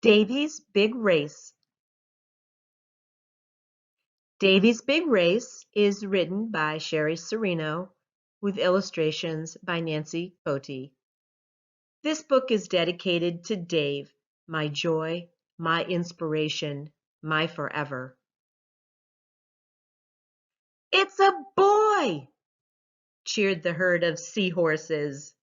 Davey's Big Race. Davey's Big Race is written by Cerino with illustrations by Nancy Cote. This book is dedicated to Dave, my joy, my inspiration, my forever. It's a boy! Cheered the herd of seahorses.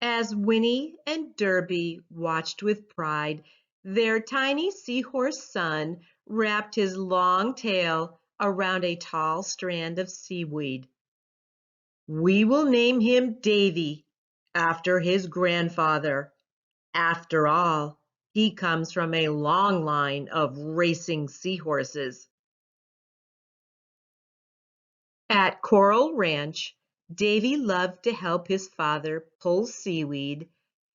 As Winnie and Derby watched with pride, their tiny seahorse son wrapped his long tail around a tall strand of seaweed. "We will name him Davey, after his grandfather. After all, he comes from a long line of racing seahorses." At Coral Ranch, Davy loved to help his father pull seaweed,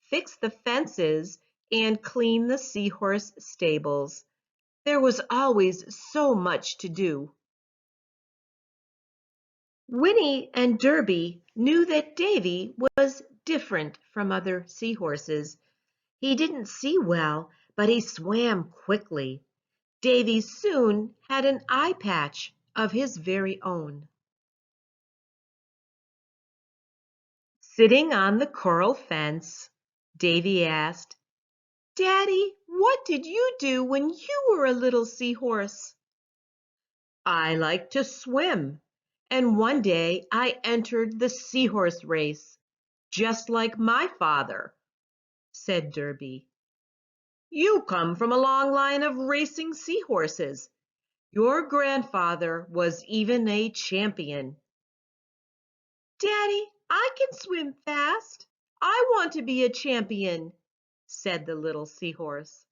fix the fences, and clean the seahorse stables. There was always so much to do. Winnie and Derby knew that Davy was different from other seahorses. He didn't see well, but he swam quickly. Davy soon had an eye patch of his very own. Sitting on the coral fence, Davy asked, "Daddy, what did you do when you were a little seahorse?" "I like to swim, and one day I entered the Seahorse Race, just like my father," said Derby. "You come from a long line of racing seahorses. Your grandfather was even a champion." "Daddy, I can swim fast. I want to be a champion," said the little seahorse.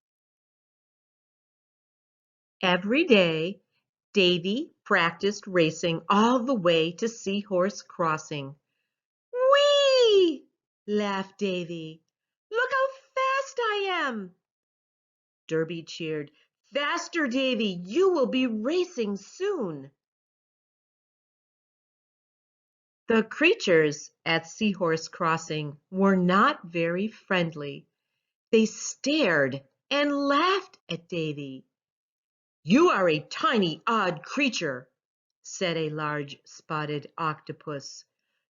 Every day, Davy practiced racing all the way to Seahorse Crossing. "Whee!" laughed Davy. "Look how fast I am!" Derby cheered. "Faster, Davy! You will be racing soon." The creatures at Seahorse Crossing were not very friendly. They stared and laughed at Davy. "You are a tiny, odd creature," said a large spotted octopus.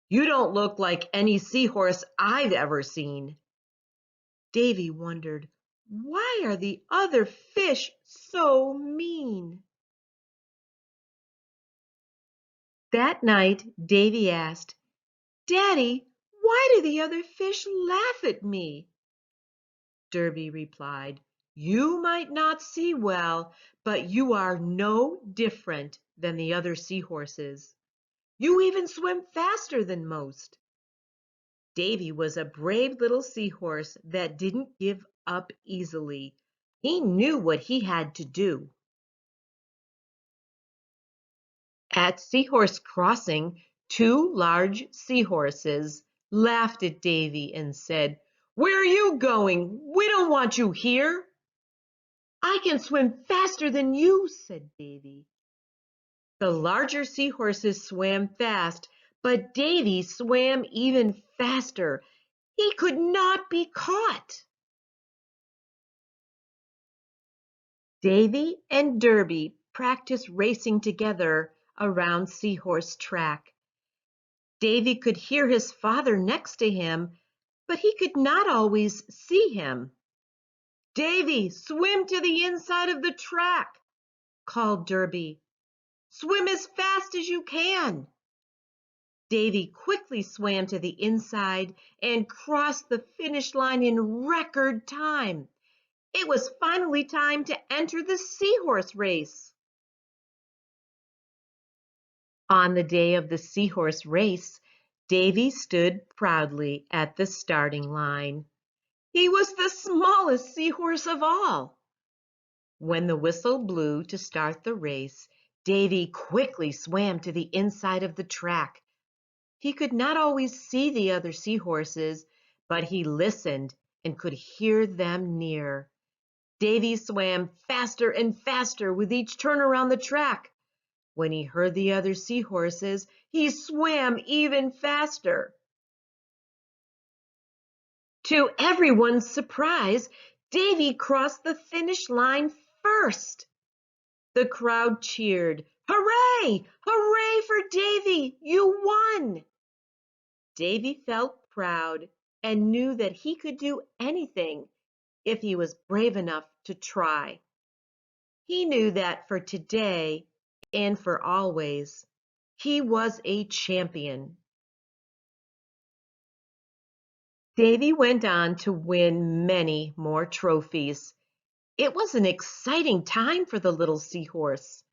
"You don't look like any seahorse I've ever seen." Davy wondered, why are the other fish so mean? That night, Davy asked, "Daddy, why do the other fish laugh at me?" Derby replied, "You might not see well, but you are no different than the other seahorses. You even swim faster than most." Davy was a brave little seahorse that didn't give up easily. He knew what he had to do. At Seahorse Crossing, two large seahorses laughed at Davy and said, "Where are you going? We don't want you here." "I can swim faster than you," said Davy. The larger seahorses swam fast, but Davy swam even faster. He could not be caught. Davy and Derby practiced racing together around Seahorse Track. Davy could hear his father next to him, but he could not always see him. "Davy, swim to the inside of the track," called Derby. "Swim as fast as you can." Davy quickly swam to the inside and crossed the finish line in record time. It was finally time to enter the Seahorse Race. On the day of the Seahorse Race, Davy stood proudly at the starting line. He was the smallest seahorse of all. When the whistle blew to start the race, Davy quickly swam to the inside of the track. He could not always see the other seahorses, but he listened and could hear them near. Davy swam faster and faster with each turn around the track. When he heard the other seahorses, he swam even faster. To everyone's surprise, Davey crossed the finish line first. The crowd cheered. Hooray! Hooray for Davey! You won! Davey felt proud and knew that he could do anything if he was brave enough to try. He knew that for today and for always, he was a champion. Davey went on to win many more trophies. It was an exciting time for the little seahorse.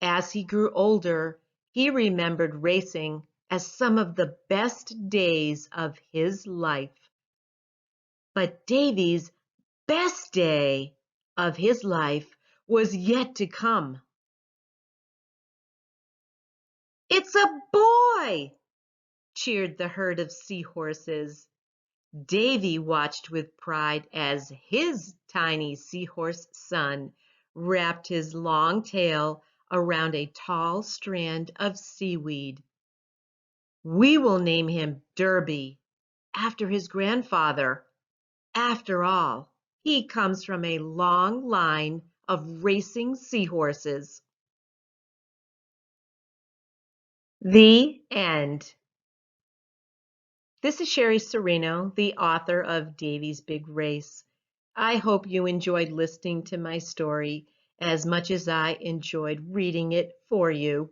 As he grew older, he remembered racing as some of the best days of his life. But Davey's best day of his life was yet to come. "It's a boy!" cheered the herd of seahorses. Davey watched with pride as his tiny seahorse son wrapped his long tail around a tall strand of seaweed. "We will name him Derby, after his grandfather. After all, he comes from a long line of racing seahorses." The end. This is Sherry Cerino, the author of Davey's Big Race. I hope you enjoyed listening to my story as much as I enjoyed reading it for you.